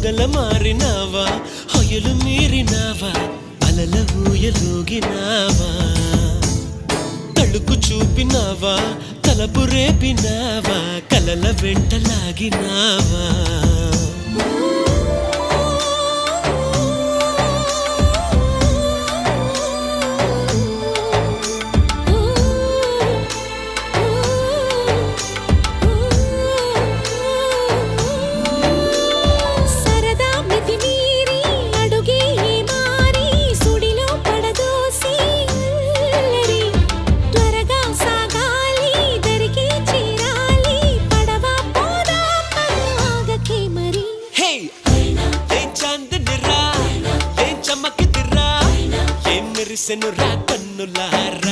పగల మారినావా హొయలు మీరినావా అలల ఊయలూగినావా తళుకు చూపినావా తలపు రేపినావా కలల వెంటలాగినావా మెరిసెను రా కన్నులారా